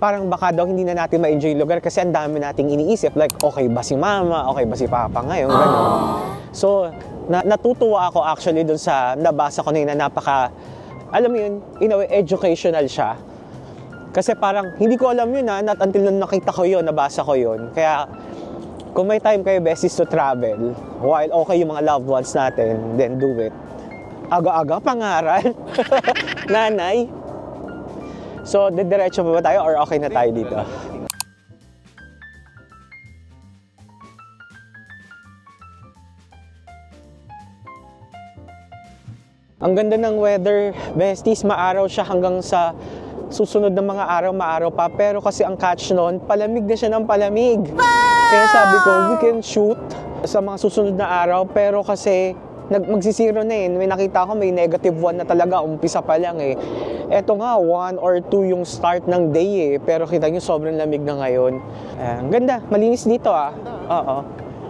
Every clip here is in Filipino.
parang baka daw hindi na natin ma-enjoy yung lugar kasi ang dami nating iniisip. Like, okay ba si mama? Okay ba si papa ngayon? Ganun. So, natutuwa ako actually dun sa nabasa ko na napaka, alam mo yun, in a way, educational siya. Kasi parang, hindi ko alam yun not until nakita ko yun, nabasa ko yun. Kaya, kung may time kayo, besties, to travel, while okay yung mga loved ones natin, then do it. Aga-aga, pangaral. Nanay. So, diretso pa ba tayo or okay na tayo dito? Ang ganda ng weather, besties, maaraw siya hanggang sa susunod ng mga araw, maaraw pa. Pero kasi ang catch noon, palamig na siya ng palamig. Kaya sabi ko, we can shoot sa mga susunod na araw. Pero kasi magsisiro na May nakita ko, may -1 na talaga. Umpisa pa lang Eto nga, 1 or 2 yung start ng day Pero kita nyo, sobrang lamig na ngayon. Ang ganda, malinis dito Oo.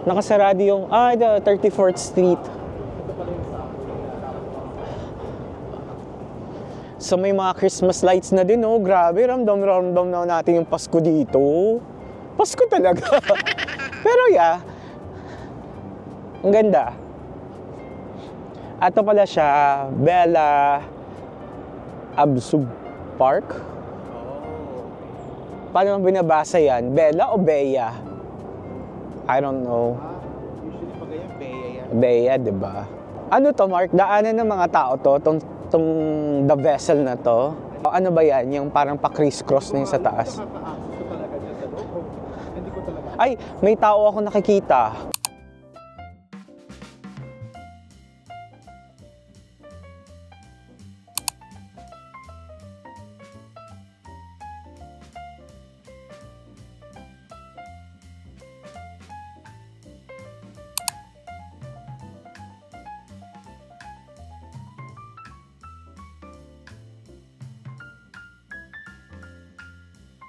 Nakasarado yung, the 34th Street. So may mga Christmas lights na din, grabe, ramdam na natin yung Pasko dito. Pasko talaga. Pero ang ganda. Ato pala siya, Bella Absub Park. Paano mo binabasa yan? Bella o Bea? I don't know. Usually pag ganyan, Bea yan. Bea, diba? Ano to, Mark? Daanan ng mga tao to, tong the vessel na to. Ano ba yan? Yung parang pa-criss-cross na yung sa taas. Ay, may tao ako nakikita.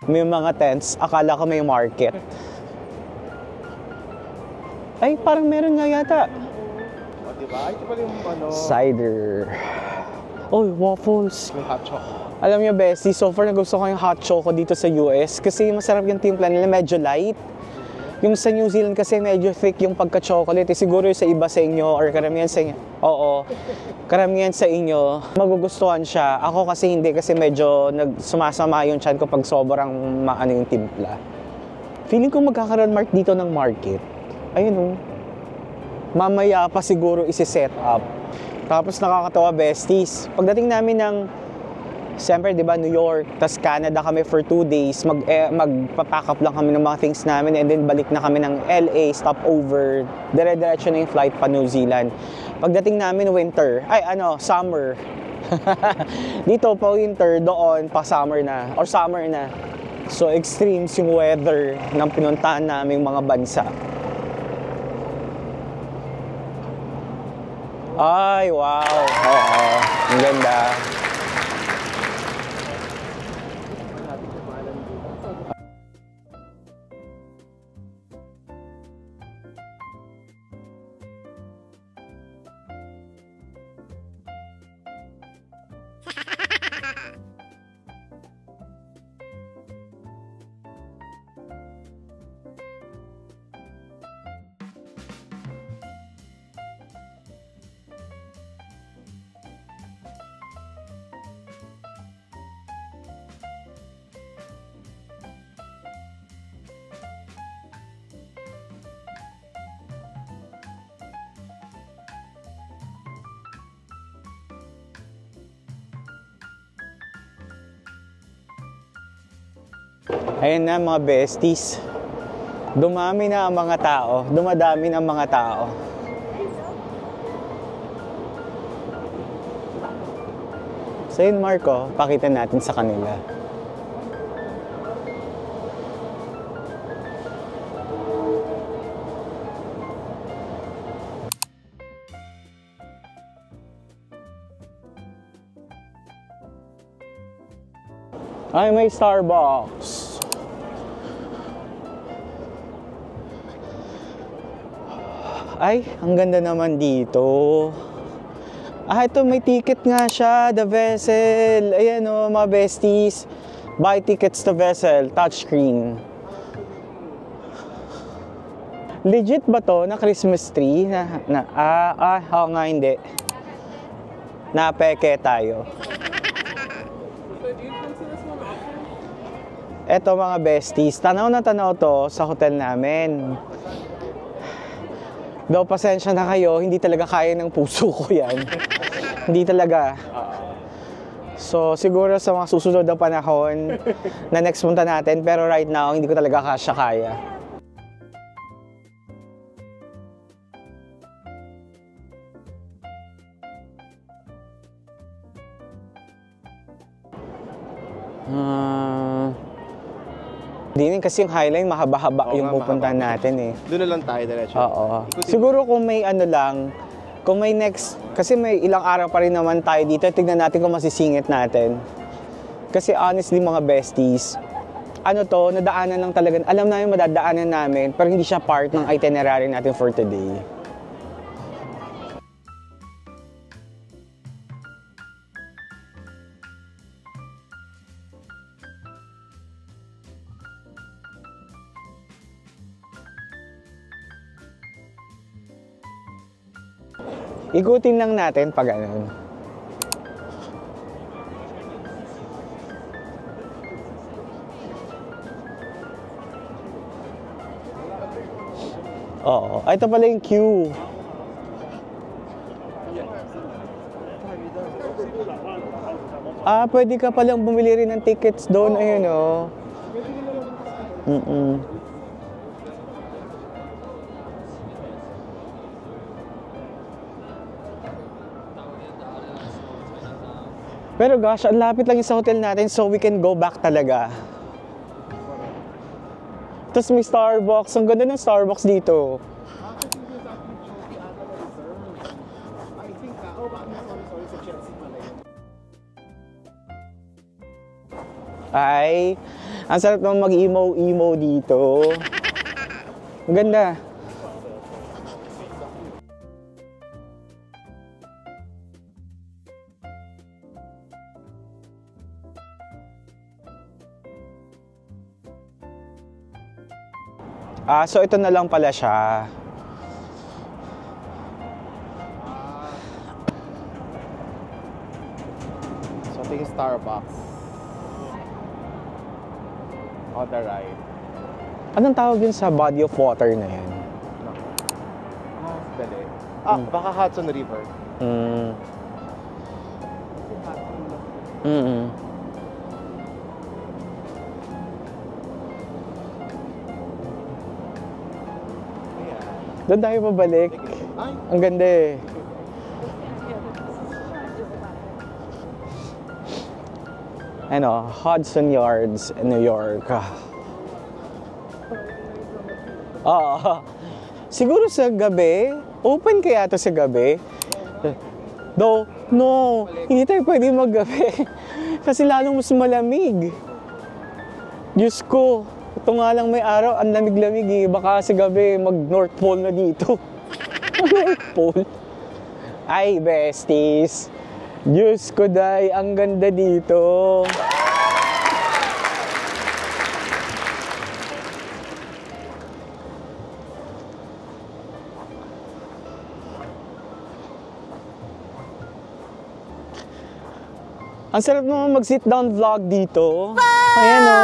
May mga tents, akala ko may market. Ay, parang meron nga yata. Diba? Ito pala yung cider. Oh, waffles. Yung hot choco. Alam niyo, bestie, so far nagusto ko yung hot choco dito sa US kasi masarap yung timpla nila, medyo light. Yung sa New Zealand kasi medyo thick yung pagka-chocolate. Siguro yung sa iba sa inyo or karamihan sa inyo. Oo. Karamihan sa inyo, magugustuhan siya. Ako kasi hindi kasi medyo sumasama yung tiyan ko pag sobrang maano yung timpla. Feeling ko magkakaroon Mark dito ng market. Ayun Mamaya pa siguro isi-set up. Tapos nakakatawa, besties. Pagdating namin ng siyempre, di ba, New York, tas Canada kami for 2 days. Magpapack up lang kami ng mga things namin and then balik na kami ng LA, stopover. Dire-diretso na yung flight pa New Zealand. Pagdating namin summer. Dito pa winter, doon pa summer na, or summer na. So, extremes yung weather ng pinuntahan naming mga bansa. Ay, wow! Oo, ang ganda. Ayan na mga besties. Dumami na ang mga tao. Dumadami na ang mga tao. So yun Marco, pakita natin sa kanila. Ay, may Starbucks. Ay, ang ganda naman dito. Ito may ticket nga siya, the vessel. Ayan mga besties. Buy tickets to vessel, touchscreen. Legit ba to na Christmas tree? Oo nga, hindi. Napeke tayo. Eto mga besties, tanaw na tanaw to sa hotel namin. Though pasensya na kayo, hindi talaga kaya ng puso ko yan. Hindi talaga. So siguro sa mga susunod na panahon na next punta natin, pero right now hindi ko talaga kaya. Hindi kasi yung Highline mahaba-haba yung pupuntahan natin eh. Doon na lang tayo diretso. Oo. Siguro kung may ano lang, kung may next, kasi may ilang araw pa rin naman tayo dito, tignan natin kung masisingit natin. Kasi honestly mga besties, ano to, nadaanan lang talaga, alam namin madadaanan namin, pero hindi siya part ng itinerary natin for today. Ikutin lang natin pag ano. Oo. Ito pala yung queue. Pwede ka palang bumili rin ng tickets doon. Ayun o. Pero gosh, ang lapit lang yung sa hotel natin so we can go back talaga. Tapos may Starbucks. Ang ganda ng Starbucks dito. Ay, ang sarap naman mag-emo dito. Ang ganda. So ito na lang pala siya. So ito yung Starbucks. On the right. Anong tawag yun sa body of water na yan? Dali. Baka Hudson River. Doon tayo pabalik. Ang ganda eh. Ano, Hudson Yards, New York. Siguro sa gabi, open kaya to sa gabi? No, hindi tayo pwede maggabi. Kasi lalong mas malamig. Diyos ko. Ito nga lang may araw, ang lamig-lamig eh. Baka sa gabi, mag-North Pole na dito. North Pole? Ay, besties. Diyos ko, day, ang ganda dito. Ang sarap naman mag-sit down vlog dito. Ayan o.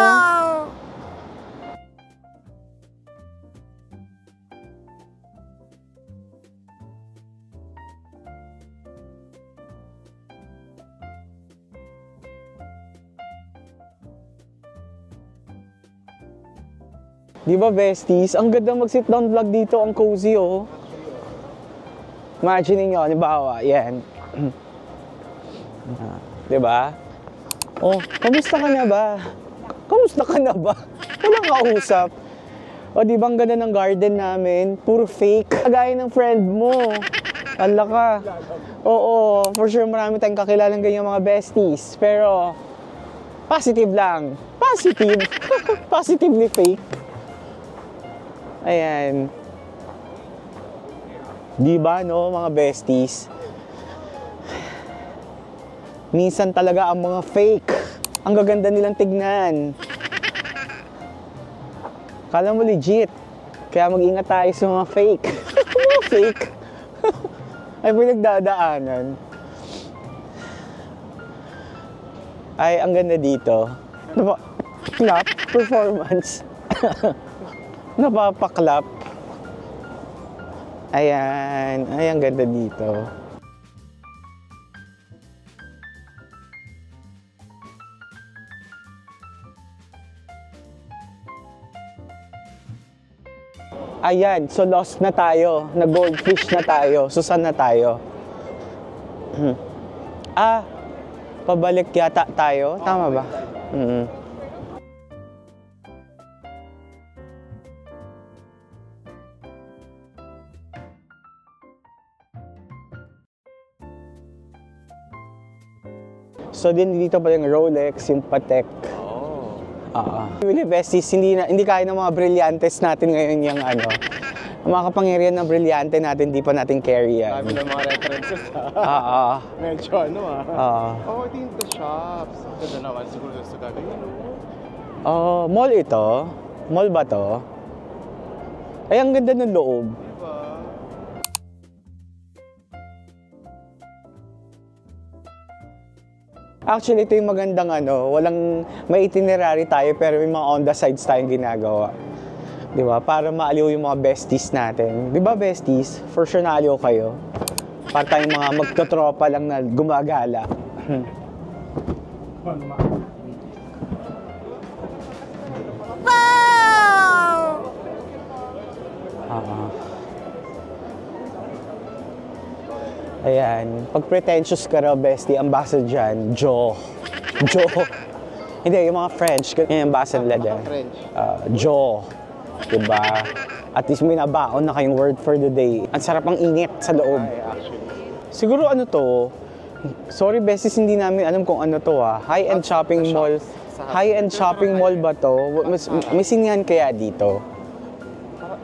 Di ba besties? Ang ganda mag-sit down vlog dito, ang cozy oh. Imagine niyo, halimbawa, yan. Di ba? Oh, kamusta ka na ba? Kamusta ka na ba? Walang kausap. O di ba ang ganda ng garden namin? Puro fake. Kagaya ng friend mo. Ala ka. Oo, for sure marami tayong kakilalang ganyan mga besties. Pero, positive lang. Positive. Positively fake. Ayan. Di ba no, mga besties? Minsan talaga ang mga fake Ang gaganda nilang tignan. Kala mo legit. Kaya mag-ingat tayo sa mga fake. Mga fake. Ay, pinagdadaanan. Ay, ang ganda dito. Clap performance. Napapaklap. Ayan. Ay, ang ganda dito. Ayan, so lost na tayo. Nag-goldfish na tayo. So, saan na tayo? Pabalik yata tayo. Tama ba? So, dito pa yung Rolex, yung Patek. Really, besties, hindi kaya ng mga brilyantes natin ngayon yung ano. Ang mga kapangyarihan ng brilyante natin, di pa natin carry yan. Dami ng mga references Medyo ano ito yung the shops. Ganda naman, siguro sa gagawin. Mall ito? Mall ba to? Ay, ang ganda ng loob. Diba? Actually, ito yung magandang walang may itinerary tayo pero may mga on the sides tayong ginagawa. Di ba? Para maaliw yung mga besties natin. Di ba, besties? For sure naaliw kayo. Para tayong mga magtotropa lang na gumagala. Ayan. Pag pretentious ka raw, bestie, ang basa dyan, Joe. Hindi, yung mga French, yung basa nila dyan. French. Joe. Diba? At least may nabaon na kayong word for the day. Ang sarap ang init sa loob. Ay, actually. Siguro ano to? Sorry, besties, hindi namin alam kung ano to High-end shopping mall. High-end shopping mall ba to? May sinihan kaya dito?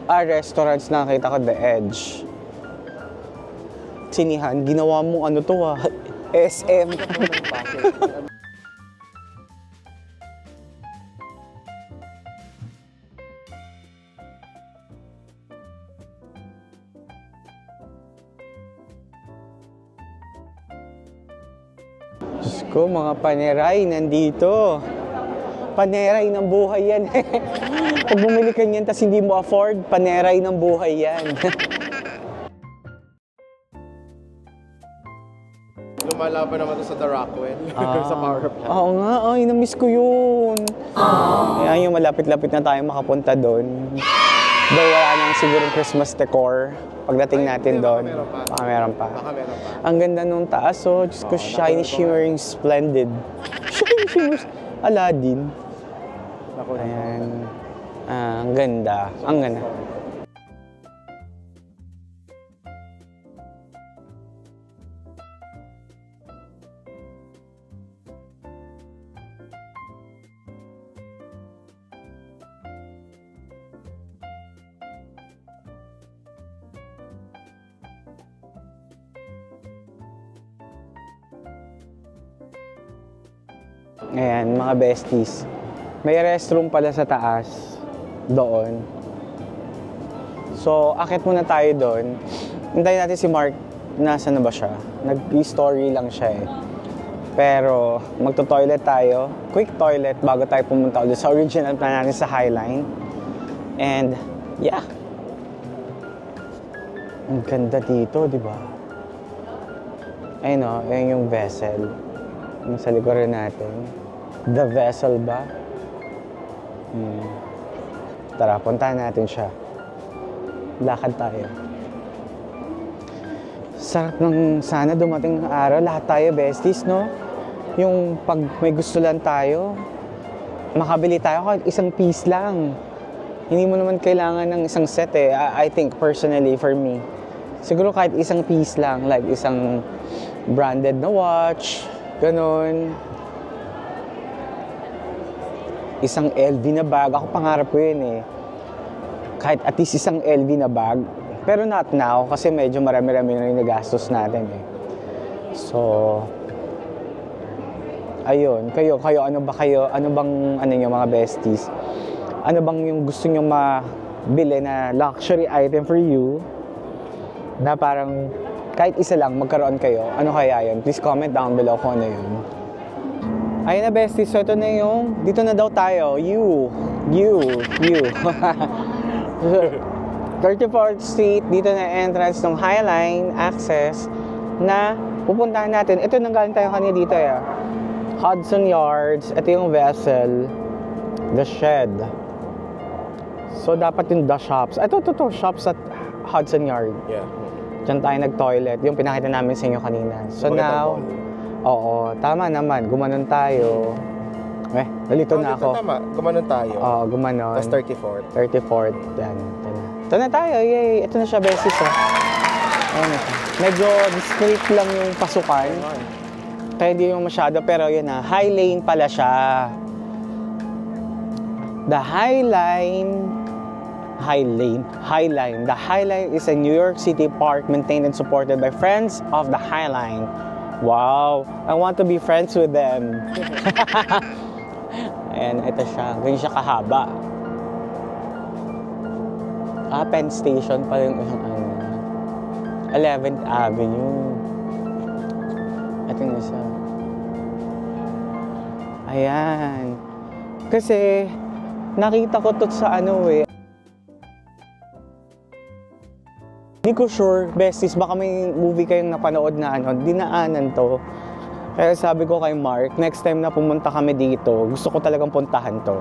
Restaurants na nakita ko, The Edge. Sinihan, ginawa mo ano to SM. Diyos ko, mga paneray nandito. Paneray ng buhay yan. Pag bumili ka niyan tas hindi mo afford, paneray ng buhay yan. Lumalaban naman to sa The Rockwell. Sa power plant. Oo nga, ay, na-miss ko yun. Ayan yung malapit-lapit na tayo makapunta doon. Though wala nang siguro Christmas decor pagdating natin doon. Baka meron pa. Ang ganda nung taas, Diyos ko, shiny, shimmering, splendid. Shiny, shimmering, Aladdin. Ayan. Ang ganda. Ang ganda. Ayan, mga besties. May restroom pala sa taas. Doon. So, akit muna tayo doon. Hintayin natin si Mark. Nasaan na ba siya? Nag-story lang siya Pero, magto-toilet tayo. Quick toilet bago tayo pumunta ulit sa original plan natin sa Highline. And, yeah. Ang ganda dito, di ba? Ayun ayun yung vessel. Yung sa likuran natin. The vessel ba? Tara, puntahan natin siya. Lakad tayo. Sarap ng sana dumating ng araw. Lahat tayo besties, no? Yung pag may gusto lang tayo, makabili tayo kahit isang piece lang. Hindi mo naman kailangan ng isang set I think personally for me. Siguro kahit isang piece lang, like isang branded na watch, ganun. Isang LV na bag. Ako pangarap ko yun Kahit at least isang LV na bag. Pero not now kasi medyo marami-rami na yung nagastos natin So, Ayun, kayo, ano bang, ano nyo mga besties? Ano bang yung gusto nyo mabili na luxury item for you? Na parang, kahit isa lang, magkaroon kayo. Ano kaya yun? Please comment down below kung ano yun. Ayun na besties, so ito na yung, dito na daw tayo. You. 34th Street, dito na entrance ng Highline access na pupuntahan natin. Ito nang galing tayo kanina dito Hudson Yards, ito yung vessel, the shed. So dapat yung the shops. Ito, shops at Hudson Yard. Yeah. Diyan tayo nag-toilet, yung pinakita namin sa inyo kanina. So now, oo, tama naman, gumanon tayo. Nalito na ako. Tama, gumanon tayo. Oo, gumanon. Tapos 34th. 34th, yan. Ito na tayo, yay! Ito na siya, beses Ayan na siya. Medyo discreet lang yung pasukan. Kaya hindi yung masyado, pero yun na, high lane pala siya. The Highline. The Highline is a New York City park maintained and supported by Friends of the Highline. Wow! I want to be friends with them. Ayan, ito siya. Ganyan siya kahaba. Penn Station pa yung 11th Avenue. Ito na siya. Ayan. Kasi, nakita ko to sa Hindi ko sure, besties, baka may movie kayong napanood na dinaanan to. Kaya sabi ko kay Mark, next time na pumunta kami dito, gusto ko talagang puntahan to.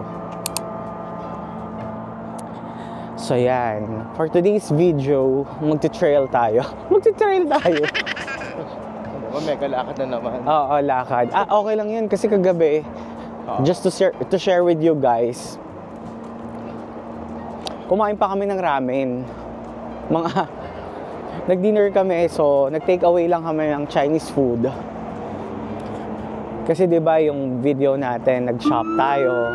So yan, for today's video, magti-trail tayo. Mega lakad na naman. Oo, lakad. Okay lang yun kasi kagabi, just to share with you guys, kumain pa kami ng ramen. Nag-dinner kami, so nag-take away lang kami ng Chinese food. Kasi 'di ba yung video natin, nag-shop tayo.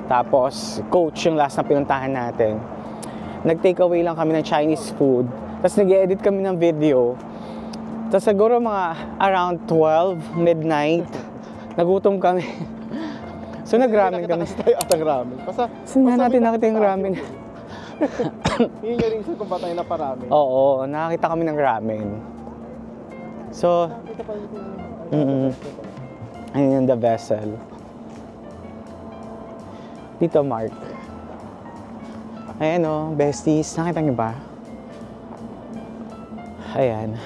Tapos coach yung last na pinuntahan natin. Nag-take away lang kami ng Chinese food. Tapos nag-edit kami ng video. Tapos siguro mga around 12 midnight, nagutom kami. So nag-ramen kami. Kasi tayo at ang ramen. Saan natin nakita yung ramen? Yun yung reason kung ba't tayo naparami. Oo, nakakita kami ng ramen. So, ayun yung the vessel. Dito, Mark. Ayan o, besties. Nakita niyo ba? Ayan.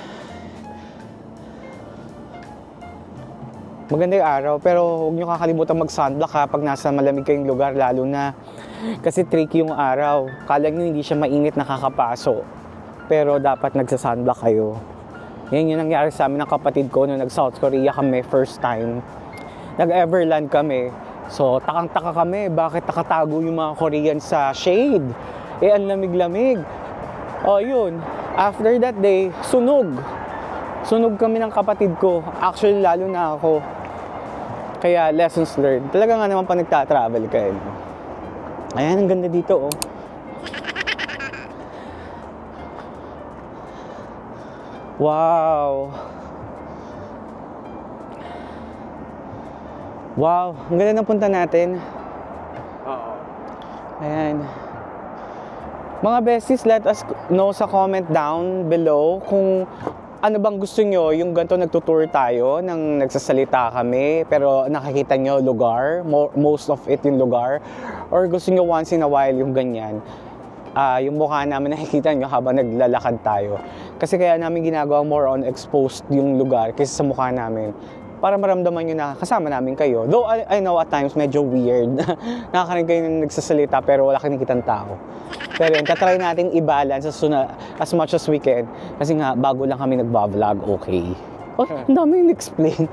Maganda yung araw, pero huwag nyo kakalimutan mag-sunblock pag nasa malamig kayong lugar, lalo na kasi tricky yung araw. Kala nyo hindi siya mainit nakakapaso, pero dapat nagsa-sunblock kayo. Yan yung nangyari sa amin ng kapatid ko nung nag-South Korea kami first time. Nag-Everland kami. So, takang-taka kami, bakit nakatago yung mga Korean sa shade? Ang lamig-lamig. Yun. After that day, sunog. Sunog kami ng kapatid ko. Actually, lalo na ako. Kaya, lessons learned. Talaga nga naman pa nagta-travel kayo. Ayan, ang ganda dito, Wow! Wow! Ang ganda ng punta natin. Oo. Ayan. Mga besties, let us know sa comment down below kung ano bang gusto nyo, yung ganito nagtutour tayo, nang nagsasalita kami, pero nakikita nyo lugar, most of it yung lugar, or gusto nyo once in a while yung ganyan. Yung mukha namin nakikita nyo habang naglalakad tayo. Kasi kaya namin ginagawa more on exposed yung lugar kaysa sa mukha namin. Para maramdaman nyo na kasama namin kayo. Though I know at times medyo weird. Nakakarinig kayo nang nagsasalita pero wala kang nakikitang tao. Pero yun, tatry natin i-balance as much as we can. Kasi nga, bago lang kami nagba-vlog, okay. Ang dami yung explain.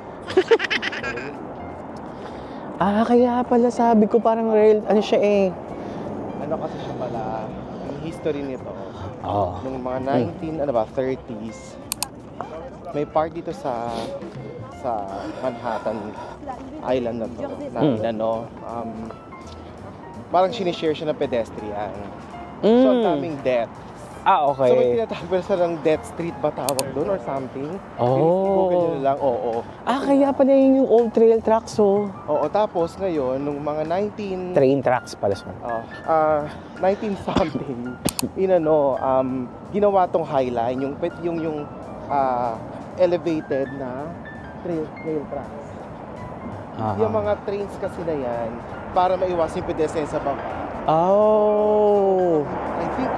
Kaya pala sabi ko parang real, ano siya Ano kasi siya pala, yung history nito, nung mga 30s, may part dito sa Manhattan Island na to, na parang sinishare siya ng pedestrian. So, ang daming deaths. Ah, So may okay. tinatawag sa ng Death Street ba tawag doon or something? Oh. Google nyo na lang, oo. Kaya pala yun yung old trail tracks, oh. Oo, tapos ngayon, nung mga Train tracks pala siya. 19 something, ginawa tong highline, yung elevated na trail tracks. Yung mga trains kasi na yan, para maiwasan yung pedestrian sa baba. Oh. I think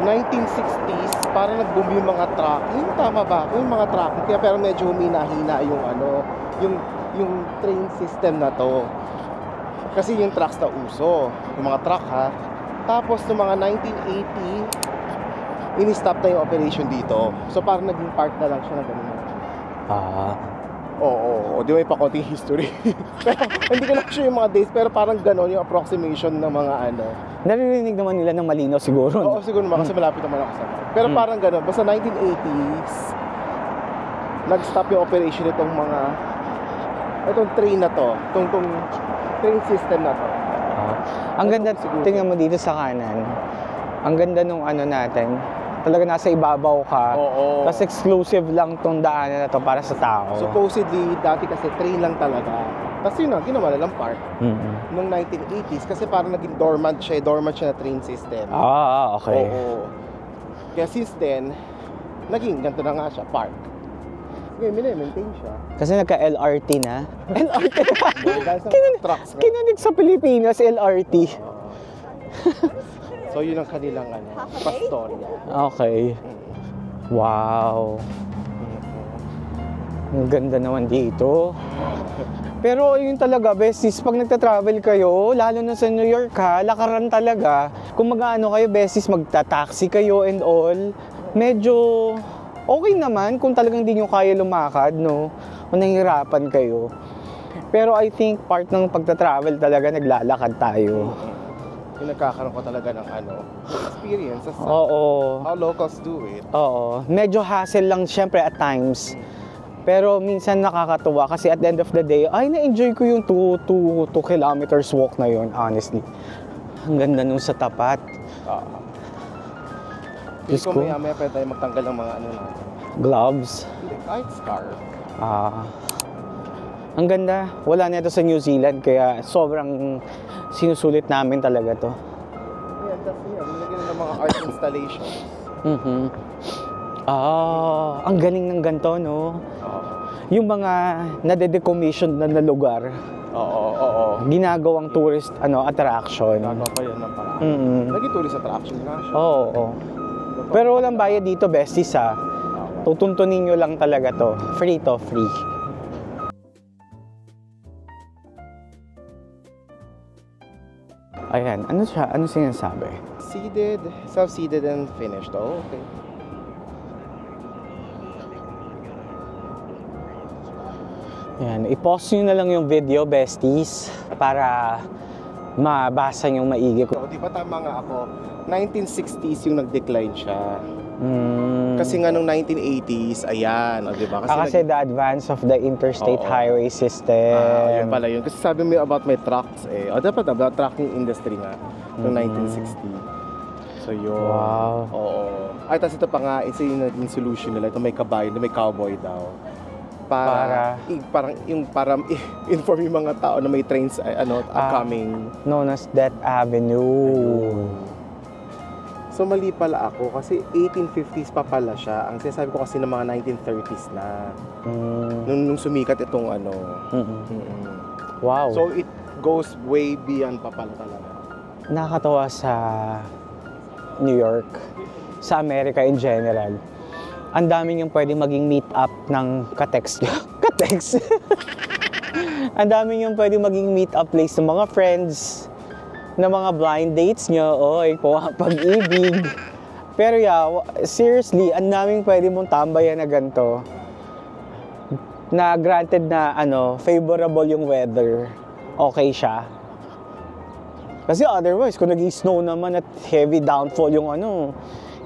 1960s, para nag-boom yung mga trucking. Tama ba ako? Yung mga trucking. Kaya pero medyo humina-hina yung train system na to. Kasi yung trucks na uso. Yung mga truck ha. Tapos noong mga 1980, ini-stop na yung operation dito. So parang naging park na lang siya na ganun. Oo, di ba may pa-konting history. Pero hindi ko lang sure yung mga dates, pero parang gano'n yung approximation ng mga Naririnig naman nila ng malinaw siguro. Oo, siguro naman kasi malapit naman ako sa pero parang gano'n, basta 1980s, nag-stop yung operation itong train na to, itong train system na to. Ang ganda, tingnan mo dito sa kanan. Ang ganda nung natin. Talaga nasa ibabaw ka. Oo. Tapos exclusive lang tong daanan na to para sa tao. Supposedly, dati kasi train lang talaga. Kasi yun ginawa na lang park. Noong 1980s, kasi parang naging dormant siya na train system. Okay. Oo. Kaya since then, naging ganito na nga siya, park. Ngayon, minamaintain siya. Kasi nagka-LRT na. LRT na? Dahil sa trucks nga. Kinanig sa Pilipinas, LRT. So, yun ang kanilang pastorya. Okay. Wow. Ang ganda naman dito. Pero yun talaga, besties, pag nagta-travel kayo, lalo na sa New York ha, lakaran talaga. Kung mag-ano kayo, besties, magta-taxi kayo and all, medyo okay naman kung talagang di nyo kaya lumakad, no? Kung nahihirapan kayo. Pero I think part ng pagta-travel talaga, naglalakad tayo. Yung nagkakaroon ko talaga ng experience sa how locals do it. Oo. Medyo hassle lang syempre at times. Pero minsan nakakatuwa kasi at the end of the day, na-enjoy ko yung 2 kilometers walk na yun, honestly. Ang ganda nung sa tapat. Diyos ko. Maya pwede tayo magtanggal ng mga natin. Gloves. Hindi, kahit scarf. Ang ganda. Wala na ito sa New Zealand kaya sobrang sinusulit namin talaga to. Yeah, that's nilagyan ng mga art installations. Ang galing ng ganito, no? Yung mga nade-decommission na lugar. Oo. Ginagawang tourist attraction. Nagawa pa yun ng paraan. Naging tourist attraction nga siya. Oo. Pero walang bayad dito, besties ha. Tutuntunin nyo lang talaga to. Free to, free. Ayan, ano siya? Ano sinasabi? Seeded, self-seeded and finished. Oh, okay. Ayan, i-pause nyo na lang yung video, besties, para mabasa nyo maigi. So, di ba tama nga ako, 1960s yung nag-decline siya. Kasi nga nung 1980s, ayan, di ba? Kasi the advance of the interstate highway system. Yun pala yun. Kasi sabi mo about my trucks dapat about trucking industry nga noong 1960. So yun. Wow. Oo. Ay, tapos ito pa nga, isa yung naging solution nila. Ito may kabayo, may cowboy daw. Para inform yung mga tao na may trains coming. Known as Death Avenue. So mali pala ako kasi 1850s pa pala siya. Ang sinasabi ko kasi ng mga 1930s na. Nung sumikat itong Wow. So it goes way beyond pa pala talaga. Nakakatawa sa New York, sa America in general. Ang daming yung pwedeng maging meet up ng ka-text. Ka-text? Ang daming yung pwedeng maging meet up place ng mga friends, na mga blind dates nyo, pag-ibig. Pero yeah, seriously, ang daming pwede mong tambayan na ganito. Na granted na, favorable yung weather, okay siya. Kasi otherwise, kung nag-snow naman at heavy downfall yung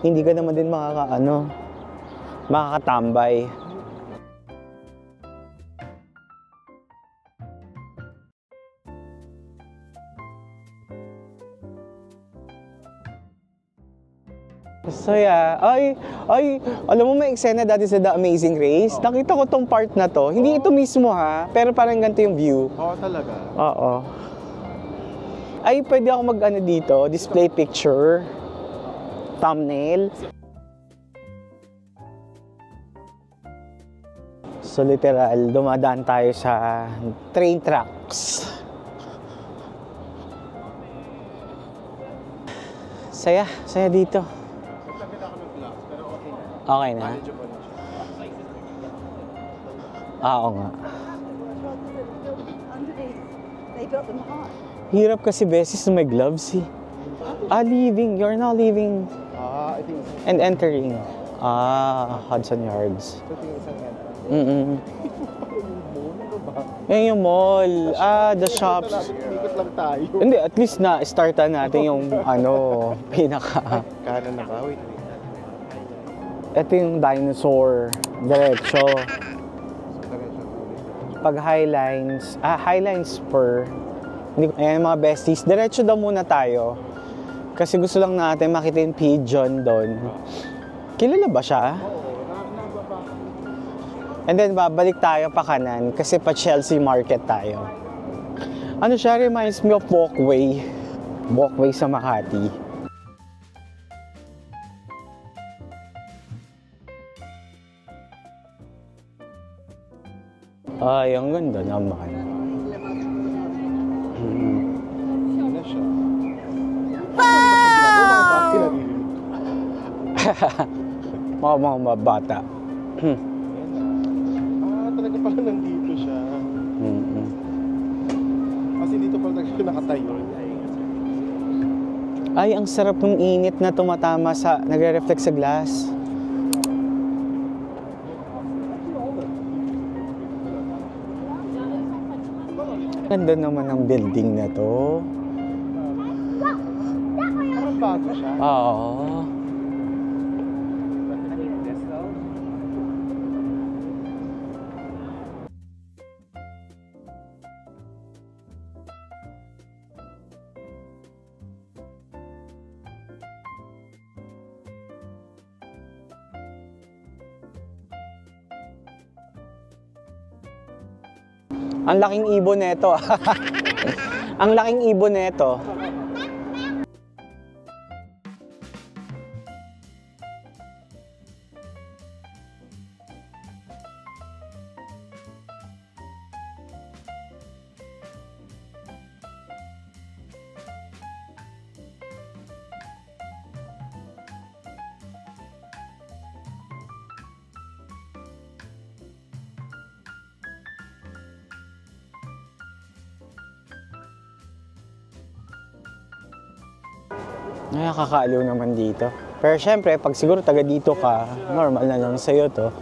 hindi ka naman din makakatambay. So yeah, alam mo may eksena dati sa The Amazing Race? Nakita ko tong part na to. Hindi ito mismo ha, pero parang ganito yung view. Oo, talaga. Oo. Ay, pwede ako mag-ano dito, display picture, thumbnail. So literal, dumadaan tayo sa train tracks. Saya dito. Okay na? Oo nga. Hirap kasi beses na may gloves eh. Leaving. You're now leaving. I think And entering. Hudson Yards. ito yung isang Yan yung mall. The shops. Ikot lang tayo. Hindi, at least na-startan natin yung pinaka... Kanan na ba? Wait. Ito yung dinosaur. Diretso. Pag Highline Spur. Ayan mga besties, diretso daw muna tayo. Kasi gusto lang natin makita yung pigeon doon. Kilala ba siya? And then babalik tayo pa kanan kasi pa Chelsea Market tayo. Ano siya, reminds me of walkway. Walkway sa Makati. Ay, ang ganda naman. Ano siya? Mga bata. Talaga pala nandito siya. Kasi dito pala talaga nakatayo. Ay, ang sarap ng init na tumatama sa, nagre-reflect sa glass. Ganda naman ang building na to. Parang bago siya. Oo. Ang laking ibon nito. Ang laking ibon nito. Nakakaaliw naman dito. Pero syempre, pag siguro taga dito ka, normal na lang sa'yo to.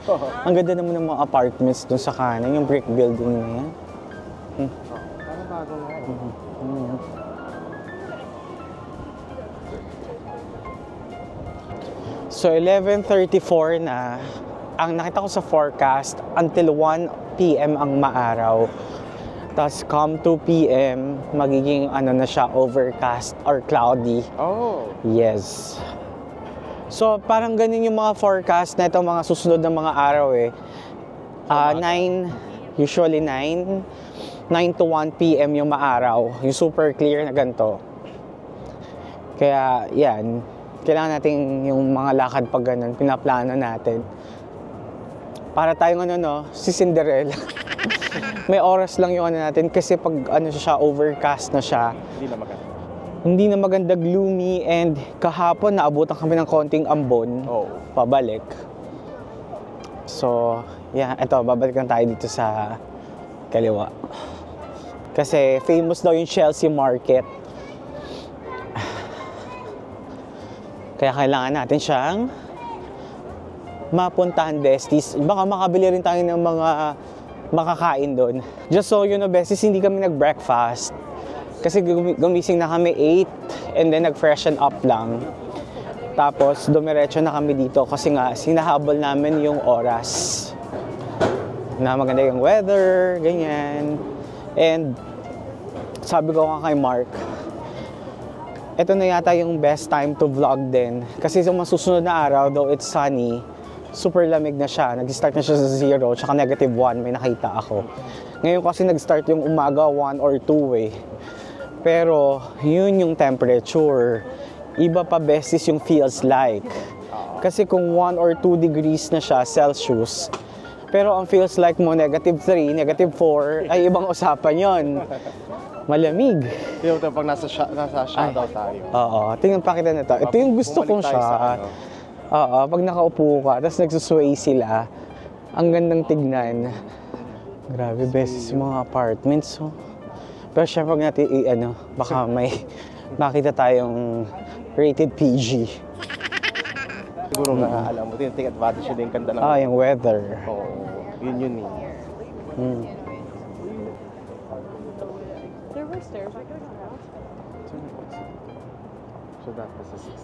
Ang ganda naman ng mga apartments dun sa kanan, yung brick building na yan. Parang bago nga. So 11:34 na. Ang nakita ko sa forecast, until 1 PM ang maaraw. Tapos come 2 PM, magiging ano na siya, overcast or cloudy. Oh. Yes. So parang ganun yung mga forecast na itong mga susunod na mga araw eh. 9 to 1 PM yung maaraw. Yung super clear na ganito. Kaya yan, kailangan natin yung mga lakad pag ganun, pinaplano natin. Para tayong ano no, si Cinderella. May oras lang yung ano natin kasi pag ano siya, overcast na siya. Hindi na maganda. Hindi na maganda, gloomy, and kahapon naabutan kami ng konting ambon. Oh. Pabalik. So, yeah, eto, babalik lang tayo dito sa kaliwa. Kasi famous daw yung Chelsea Market. Kaya kailangan natin siyang mapuntahan, besties. Baka makabili rin tayo ng mga makakain doon. Just so you know, besties, hindi kami nag-breakfast. Kasi gumising na kami 8 and then nag-freshen up lang. Tapos dumiretso na kami dito kasi nga sinahabol namin yung oras. Na maganda yung weather, ganyan. And sabi ko nga kay Mark, ito na yata yung best time to vlog din. Kasi sa masusunod na araw, though it's sunny, super lamig na siya. Nag-start na siya sa 0, tsaka -1, may nakita ako. Ngayon kasi nag-start yung umaga 1 or 2 eh. Pero yun yung temperature. Iba pa beses yung feels like. Kasi kung 1 or 2 degrees na siya, Celsius, pero ang feels like mo -3, -4, ay ibang usapan yon. Malamig. Tingnan mo pag nasa shadow tayo. Oo, tingnan pa kita nito. Ito yung gusto kong shot. Oo, pag nakaupo ka, tapos nagsusway sila, ang gandang tignan. Grabe, beses yung mga apartments. Oh. Pero syempre pag natin baka may makita tayong rated PG. Siguro nga alam mo, take advantage din kanda ng... Yung weather. Oo, yun eh. There were stairs. I could have asked. So that was a 60.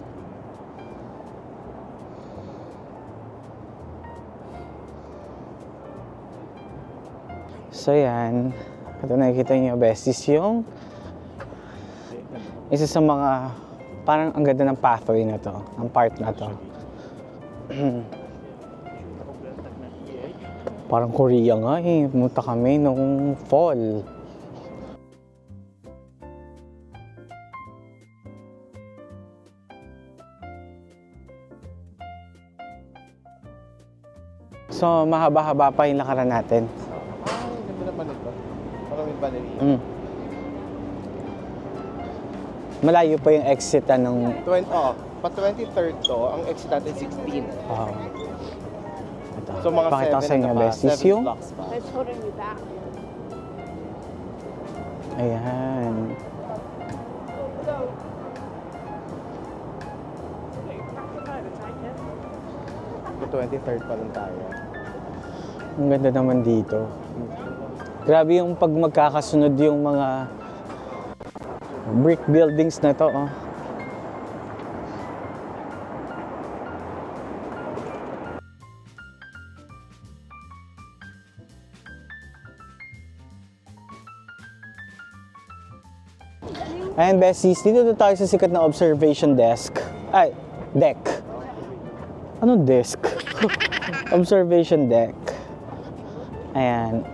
So yan, ito nakikita niyo besties yung isa sa mga parang ang ganda ng pathway na to, ang part na to. Parang Korea nga eh, pumunta kami nung fall. So mahaba-haba pa yung lakaran natin. Ganda naman ito. Parang may ballerina. Malayo pa yung exit ng... Pa 23rd to, ang exit natin 16. Ito. So mga Pakita ko sa inyo, besties, yung... It's holding me back. Ayan. Pa 23rd pa lang tayo. Ang ganda naman dito. Grabe yung pag magkakasunod yung mga brick buildings na to. Oh. Ayan, besties, dito na tayo sa sikat na observation desk. Ay, deck. Ano desk? Observation deck. Ayan.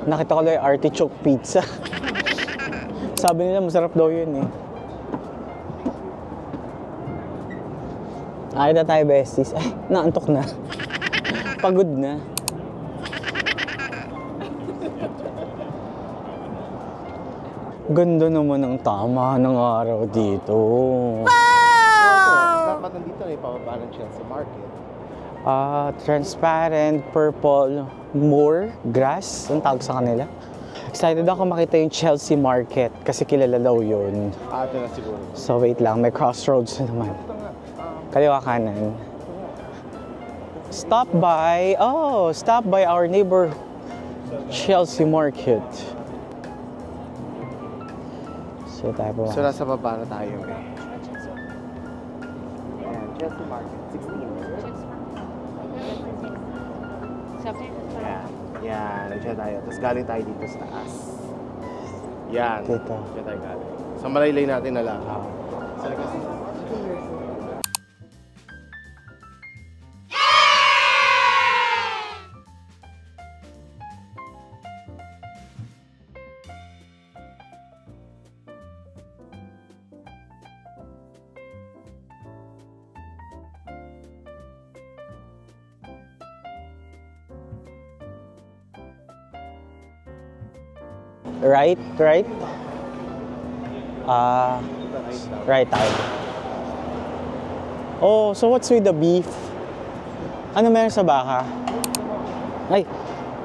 Nakita ko lang yung artichoke pizza. Sabi nila masarap daw yun eh. Ay na tayo, besties. Ay, naantok na. Pagod na. Ganda naman ang tama ng araw dito. Dapat nandito na ipababa ng Chelsea Market. Transparent purple moor grass, ang tawag sa kanila. Excited ako makita yung Chelsea Market kasi kilala daw yun. Ito na siguro. So wait lang, may crossroads na naman. Kaliwa kanan. Stop by our neighbor Chelsea Market. So tayo po. So nasa baba na tayo eh. Ayan, Chelsea Market, 16. Yan, nandiyan tayo. Tapos galing tayo dito sa taas. Yan. Dito. Diyan tayo galing. Sa malaylay natin na lang. Sa likas. Right? Right tayo. Oh, so what's with the beef? Ano meron sa baka? Ay,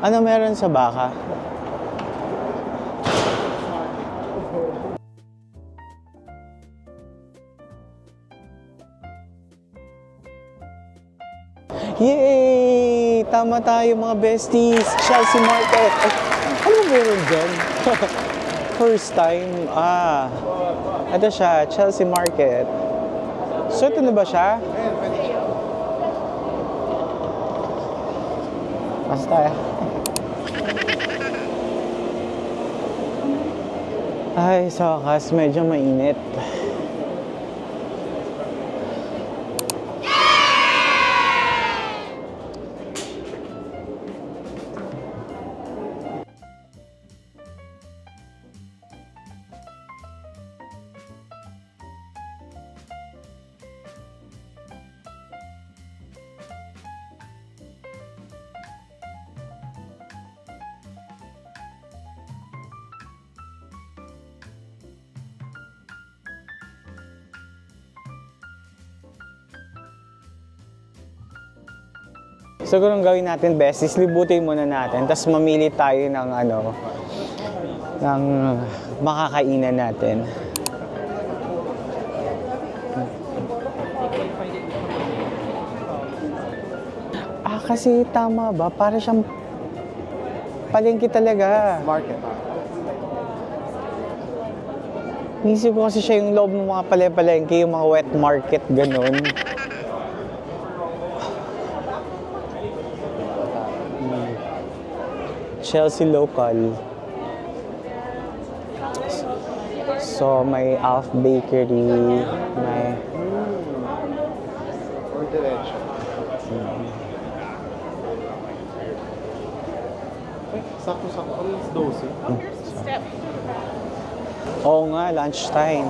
ano meron sa baka? Yay! Tama tayo mga besties. Chelsea Market. Ay, ano ba meron dyan? First time. Ito siya. Chelsea Market. So, ito na ba siya? Pasok tayo. Ay, sa wakas, medyo mainit. Siguro ang gawin natin, best, is libutin muna natin. Tapos mamili tayo ng ng makakainan natin. Kasi tama ba? Para siyang palengke talaga. Market. Nisip ko kasi siya yung loob ng mga palengke, yung mga wet market, ganun. Chelsea local. So, may Alf Bakery, may... Or diretso. Sakto-sakto. Kami 12. Oo nga, lunchtime.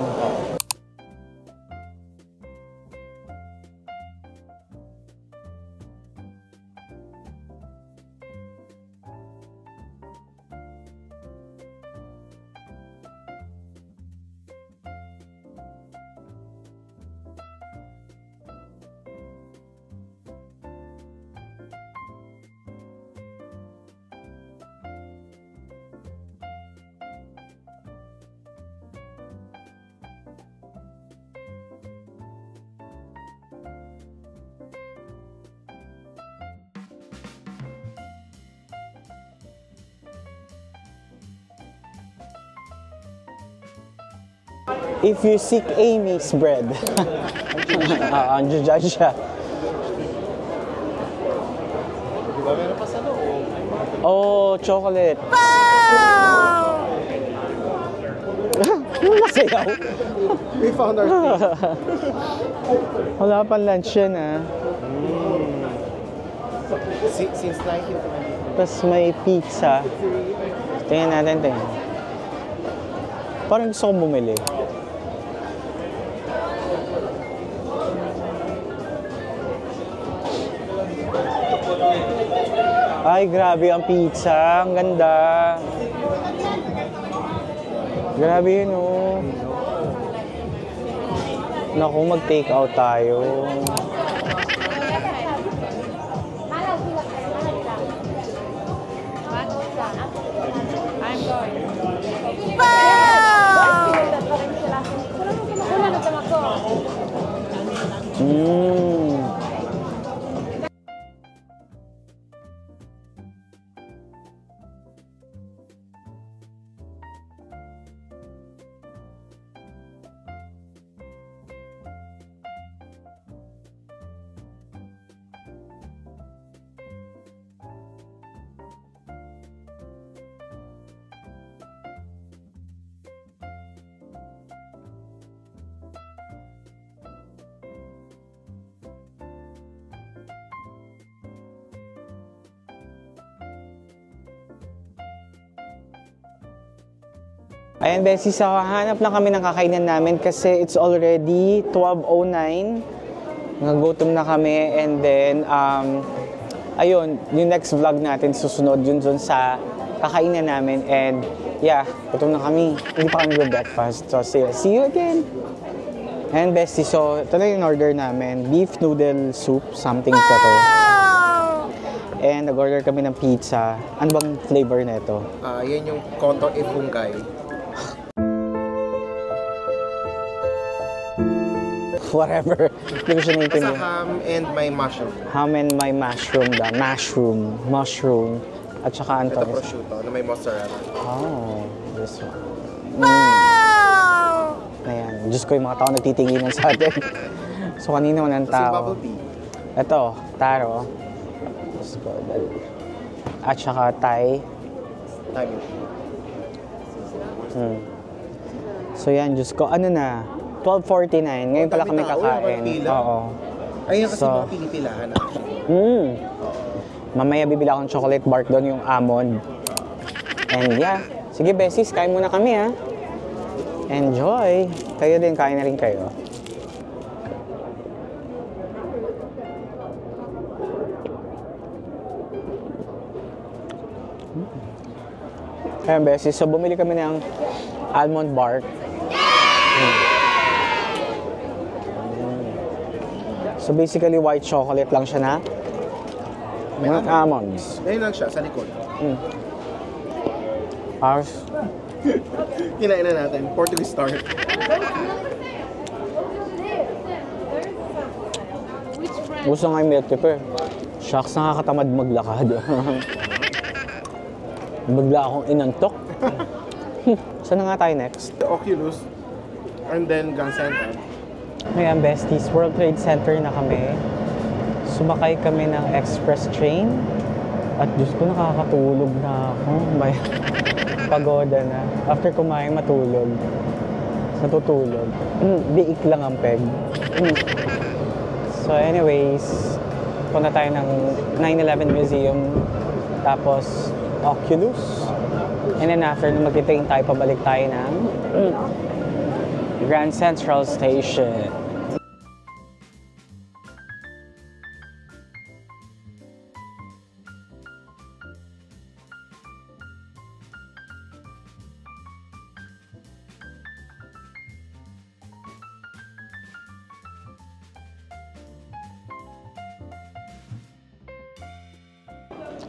If you seek Amy's bread. Andiyan dyan siya. Diba meron pa sa loob? Oh, chocolate. Masayaw. We found our thing. Wala pang lunch yan Since 1920. Tapos may pizza. Tingnan natin. Parang gusto kong bumili. Ay, grabe ang pizza. Ang ganda. Grabe yun, oh. Naku, mag-take out tayo. I'm going. Ayan, Bessie, so hanap lang kami ng kakainan namin kasi it's already 12:09. Nagutom na kami and then, ayun, yung next vlog natin susunod yun dun sa kakainan namin and yeah, gutom na kami. Hindi pa kami breakfast. So, see you again! And Bessie, so ito na yung order namin. Beef noodle soup, something ka to. And nag-order kami ng pizza. Ano bang flavor na ito? Yan yung Koto e Fungai. whatever. Hindi ko siya Basta naintindihan. ham and may mushroom. Ham and my mushroom da. Mushroom. At saka Ito Antonio. prosciutto na may mozzarella. Oh, this one. Wow! Ayan. Diyos ko, yung mga tao nagtitinginan sa atin. So, kanina walang Tapos yung tao. bubble tea. Ito, taro. Diyos ko. At saka Thai. Timing. So, yan, Diyos ko. Ano na? 12:49. Ngayon pala kami Dami tao, kakain. walang pila. Oo. Ayun kasi So, mga pinipilahan actually. Mamaya bibili akong chocolate bar doon, yung almond. And yeah, sige besis, kain muna kami ha. Enjoy! Kayo din, kain na rin kayo. Ayan besis, so bumili kami ng almond bar. So basically white chocolate lang siya na mga almonds. Ngayon lang siya, sa likod. Ours. Kinain na natin. Portuguese start. Gusto nga yung milk tea eh. Shucks, nakakatamad maglakad. Bigla akong inantok. Saan na nga tayo next? The Oculus. And then Gun Center. Ngayon, besties, World Trade Center na kami. Sumakay kami ng express train. At Diyos ko, nakakatulog na ako. May pagoda na. After kumain, matulog. Natutulog. Biik lang ang peg. So anyways, punta tayo ng 9/11 Museum. Tapos Oculus. And then after, magti-train tayo, pabalik tayo ng Grand Central Station.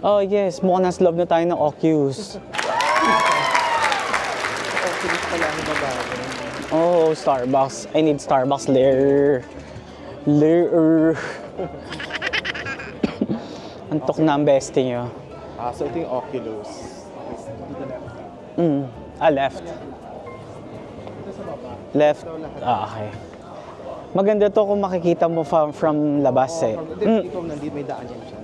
Oh yes, mukhang nasa loob na tayo ng Oculus. Oculus pala ang babae. Oh, Starbucks. I need Starbucks later. Later. Antok na ang bestie nyo. So ito yung Oculus. Left. Left. Okay. Maganda to kung makikita mo from labas eh. Ikaw nandito, may daan yan siya.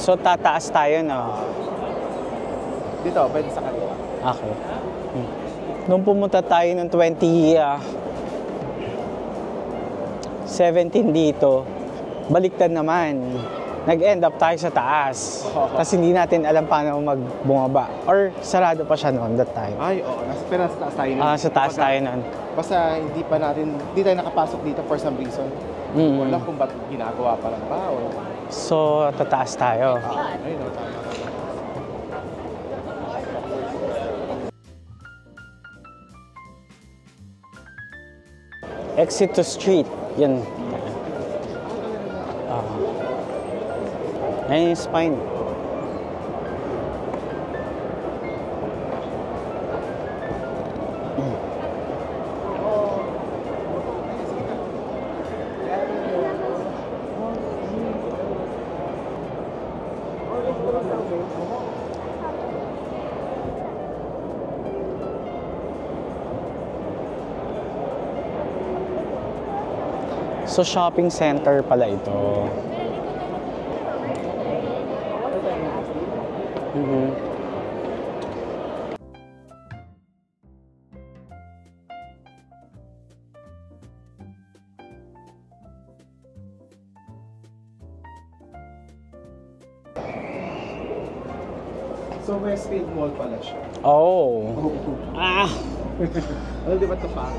So tataas tayo, no? Dito, pwede sa kanila. Okay. Nung pumunta tayo ng 17 dito, baliktad naman. Nag-end up tayo sa taas. Kasi hindi natin alam paano magbumaba. Or sarado pa siya noon that time. Ay, oo. Pero nasa taas tayo nun. Sa taas tayo noon. Basta hindi tayo nakapasok dito for some reason. Wala kung ba't ginagawa pa lang ba o... So, tataas tayo. Ayun, no, tama. Exit to street. Yan. Ayun yung spine. So, shopping center pala ito. So, Westfield Mall pala siya. Oh. Ah! Ano, di ba ito pa?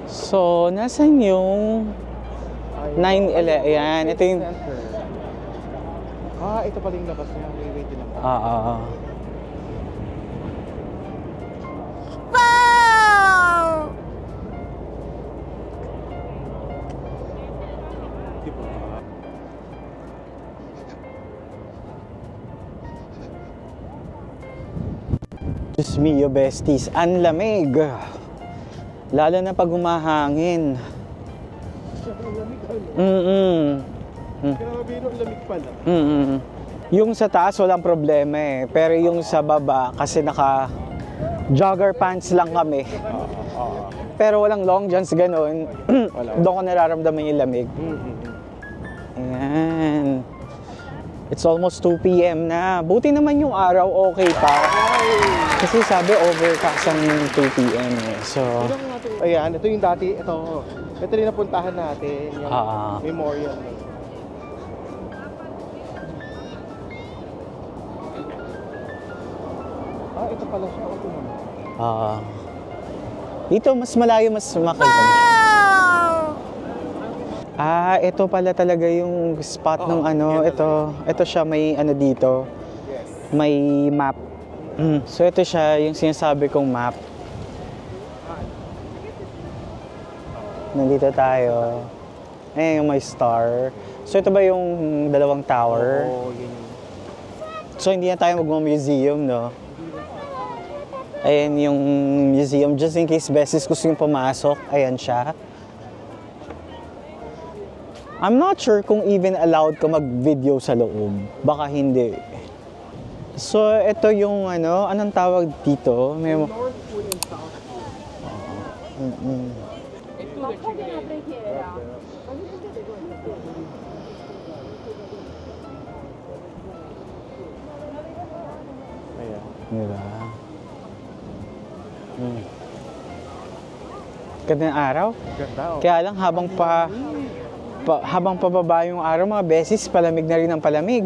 So, nasan yung 9-11? Ayan, ito yung... Ito pala yung labas niya. Wait lang. Diyos mio, besties, ang lamig. Lalo na pag umahangin. Grabe, no, lamig pala. Yung sa taas walang problema eh. Pero yung sa baba, kasi naka jogger pants lang kami. Pero walang long johns ganun. Doon ko nararamdaman yung lamig. Ayan. It's almost 2 p.m. na. Buti naman yung araw okay pa. Kasi sabi overcast ang 2 p.m. eh. So, ayan, ito yung dati, ito rin napuntahan natin, yung memorial. Ito pala siya. Ito naman. Dito mas malayo, mas makita. Ito pala talaga yung spot ng ano, ito siya, may ano dito. Yes. May map. So ito siya yung sinasabi kong map. Nandito tayo. Ayan yung may star. So ito ba yung dalawang tower? Yun. So hindi na tayo mag-museum, no? Ayan yung museum, just in case beses gusto yung pumasok. Ayan siya. I'm not sure kung even allowed ka mag-video sa loob. Baka hindi. So, ito yung ano, anong tawag dito? May... Diba? Ganda ng araw. Ganda, oh. Kaya lang habang pababa yung araw, mga beses, palamig na rin ang palamig.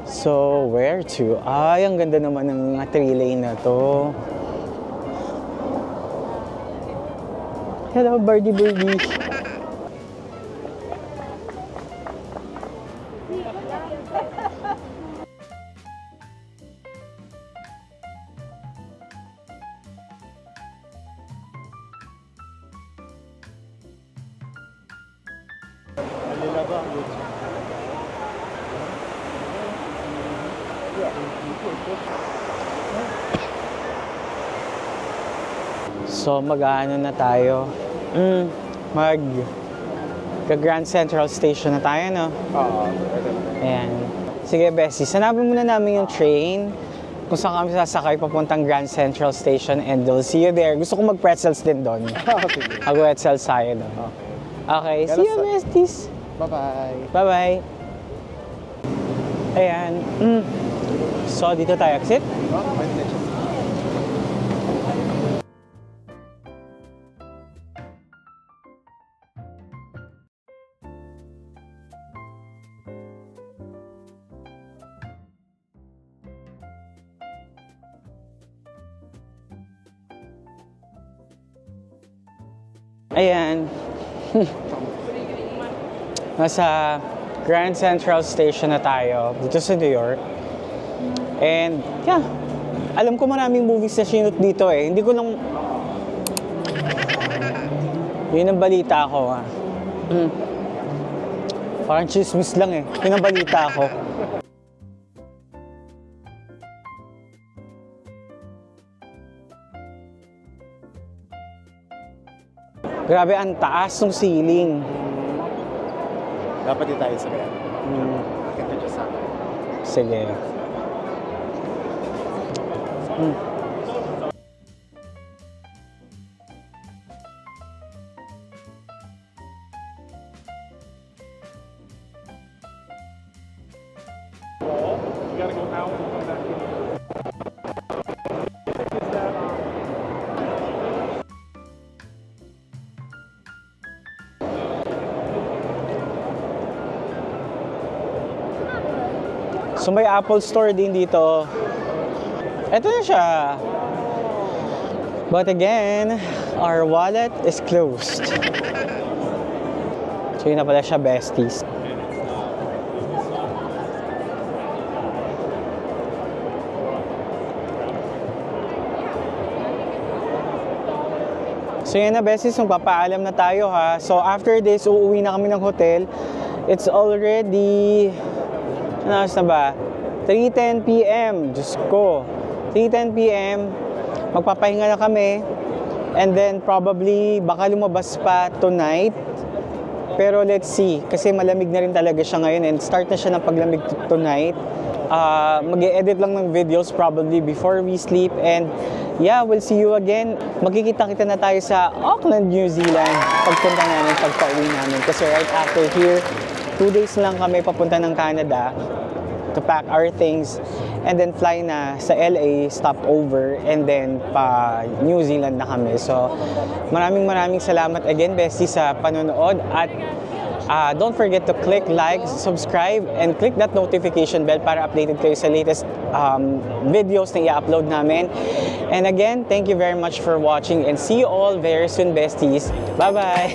So, where to? Ay, ang ganda naman ng mga 3 lane na to. Hello, birdie birdie. So mag-ano na tayo? Grand Central Station na tayo, no? Ayan. Sige, Bessie, sanabin muna namin yung train kung saan kami sasakay papuntang Grand Central Station and we'll see you there. Gusto ko mag-pretzels din doon. Mag-pretzels tayo doon. Okay, see you, besties! Bye-bye! Bye-bye! Ayan. So, dito tayo exit? Ayan. Nasa Grand Central Station na tayo, dito sa New York. And, yeah. Alam ko maraming movies na sinut dito eh. Hindi ko lang... Yun ang balita ko. Parang chismis lang eh. Yun ang balita ko. Grabe, ang taas ng ceiling. Dapat di tayo sa kaya. Ganda dyan sa akin. Sige. You gotta go out and come back in. So may Apple Store din dito. Ito na siya. But again, our wallet is closed. So yun na pala siya, besties. So yan na, besties, magpapaalam na tayo ha. So after this, uuwi na kami ng hotel. It's already, ano oras na ba? 3:10 p.m. Diyos ko. 3:10 p.m. Magpapahinga na kami. And then probably, baka lumabas pa tonight. Pero let's see. Kasi malamig na rin talaga siya ngayon. And start na siya ng paglamig tonight. Mag-e-edit lang ng videos probably before we sleep. And yeah, we'll see you again. Magkikita-kita na tayo sa Auckland, New Zealand. Pagpunta namin, pagpa-uwi namin. Kasi right after here, 2 days lang kami papunta ng Canada to pack our things. And then fly na sa LA, stop over. And then pa New Zealand na kami. So maraming salamat again, bestie, sa panonood. At don't forget to click like, subscribe, and click that notification bell para updated kayo sa latest videos na i-upload namin. And again, thank you very much for watching and see you all very soon, besties. Bye-bye!